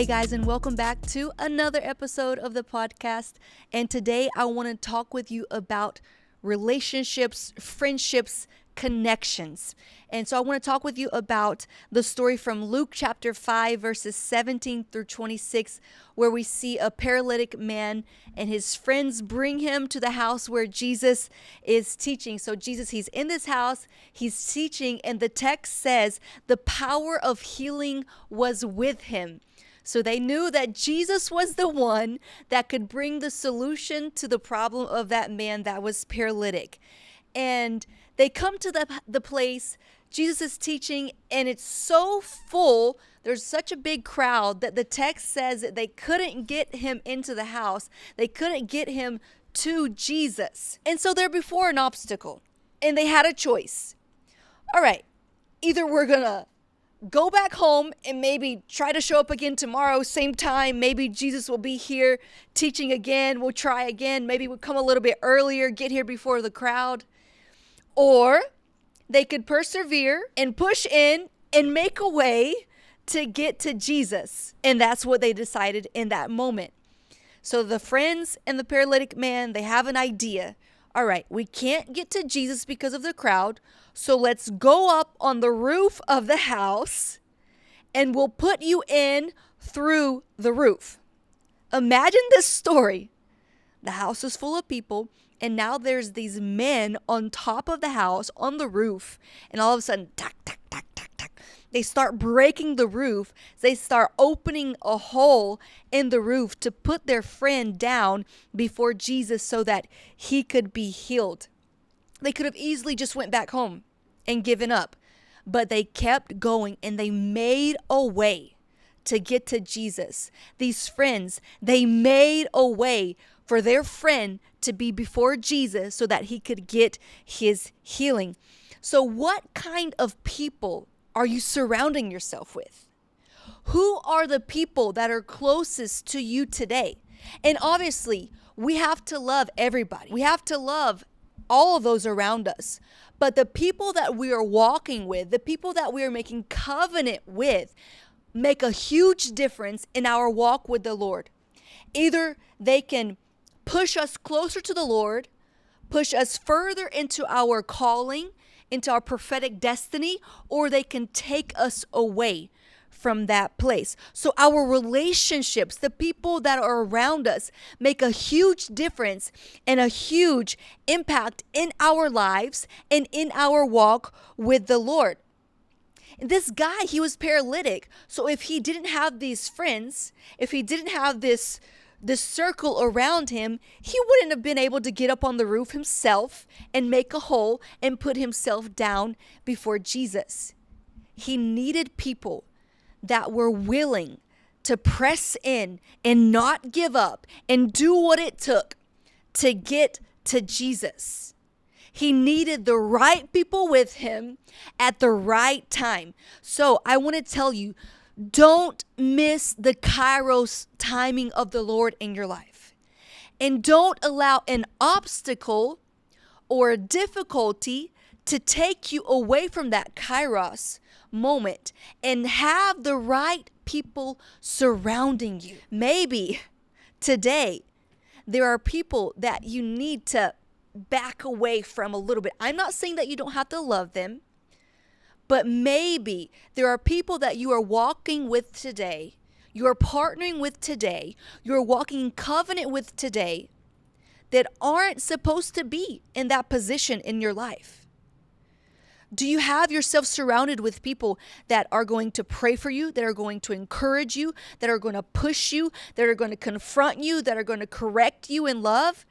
Hey guys, and welcome back to another episode of the podcast. And today I want to talk with you about relationships, friendships, connections. And so I want to talk with you about the story from Luke chapter 5, verses 17 through 26, where we see a paralytic man and his friends bring him to the house where Jesus is teaching. So he's in this house, he's teaching, and the text says the power of healing was with him. So they knew that Jesus was the one that could bring the solution to the problem of that man that was paralytic. And they come to the place, Jesus is teaching, and it's so full, there's such a big crowd that the text says that they couldn't get him into the house. They couldn't get him to Jesus. And so they're before an obstacle, and they had a choice. All right, either we're going to go back home and maybe try to show up again tomorrow, same time. Maybe Jesus will be here teaching again. We'll try again. Maybe we'll come a little bit earlier, get here before the crowd. Or they could persevere and push in and make a way to get to Jesus. And that's what they decided in that moment. So the friends and the paralytic man, they have an idea. All right, we can't get to Jesus because of the crowd, so let's go up on the roof of the house and we'll put you in through the roof. Imagine this story. The house is full of people, and now there's these men on top of the house on the roof, and all of a sudden, tack, tack, tack, tack, tack. They start breaking the roof. They start opening a hole in the roof to put their friend down before Jesus so that he could be healed. They could have easily just went back home and given up, but they kept going and they made a way to get to Jesus. These friends, they made a way for their friend to be before Jesus so that he could get his healing. So what kind of people are you surrounding yourself with? Who are the people that are closest to you today? And obviously, we have to love everybody. We have to love all of those around us. But the people that we are walking with, the people that we are making covenant with, make a huge difference in our walk with the Lord. Either they can push us closer to the Lord, push us further into our calling, into our prophetic destiny, or they can take us away from that place. So our relationships, the people that are around us, make a huge difference and a huge impact in our lives and in our walk with the Lord. This guy, he was paralytic. So if he didn't have these friends, if he didn't have this circle around him, he wouldn't have been able to get up on the roof himself and make a hole and put himself down before Jesus. He needed people that were willing to press in and not give up and do what it took to get to Jesus. He needed the right people with him at the right time. So I want to tell you, don't miss the Kairos timing of the Lord in your life. And don't allow an obstacle or a difficulty to take you away from that Kairos moment, and have the right people surrounding you. Maybe today there are people that you need to back away from a little bit. I'm not saying that you don't have to love them, but maybe there are people that you are walking with today, you are partnering with today, you're walking in covenant with today that aren't supposed to be in that position in your life. Do you have yourself surrounded with people that are going to pray for you, that are going to encourage you, that are going to push you, that are going to confront you, that are going to correct you in love?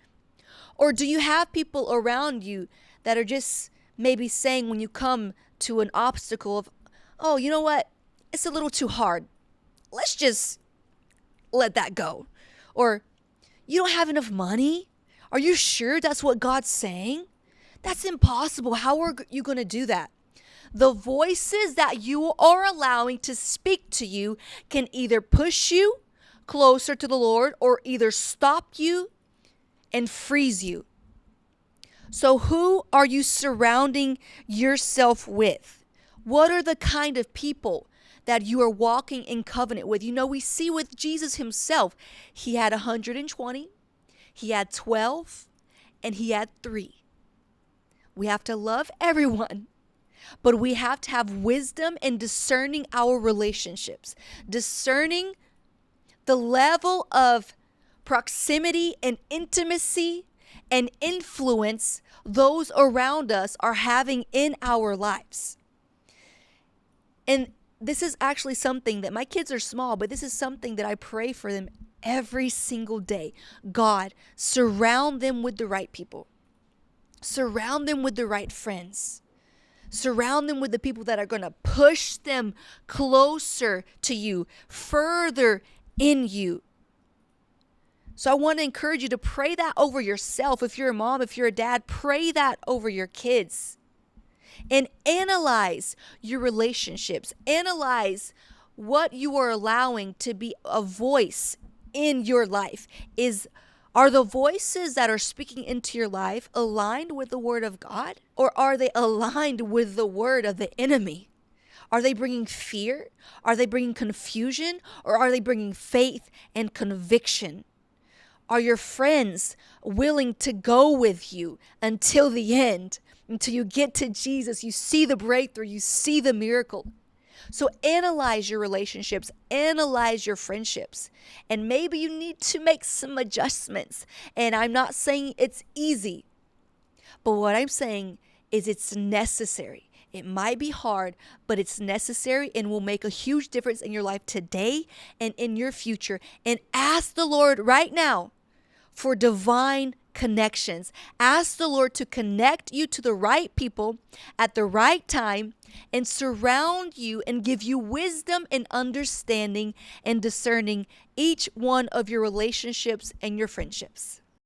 Or do you have people around you that are just maybe saying when you come to an obstacle of, oh, you know what? It's a little too hard. Let's just let that go. Or you don't have enough money? Are you sure that's what God's saying? That's impossible. How are you going to do that? The voices that you are allowing to speak to you can either push you closer to the Lord or either stop you and freeze you. So who are you surrounding yourself with? What are the kind of people that you are walking in covenant with. You know, we see with Jesus himself, he had 120, he had 12, and he had 3. We have to love everyone, but we have to have wisdom in discerning our relationships, discerning the level of proximity and intimacy and influence those around us are having in our lives. And this is actually something that my kids are small, but this is something that I pray for them every single day. God, surround them with the right people. Surround them with the right friends. Surround them with the people that are going to push them closer to you, further in you. So I want to encourage you to pray that over yourself. If you're a mom, if you're a dad, pray that over your kids. And analyze your relationships. Analyze what you are allowing to be a voice in your life. Are the voices that are speaking into your life aligned with the word of God? Or are they aligned with the word of the enemy? Are they bringing fear? Are they bringing confusion? Or are they bringing faith and conviction? Are your friends willing to go with you until the end? Until you get to Jesus, you see the breakthrough, you see the miracle. So analyze your relationships, analyze your friendships, and maybe you need to make some adjustments. And I'm not saying it's easy, but what I'm saying is it's necessary. It might be hard, but it's necessary and will make a huge difference in your life today and in your future. And ask the Lord right now for divine connections. Ask the Lord to connect you to the right people at the right time and surround you and give you wisdom and understanding and discerning each one of your relationships and your friendships.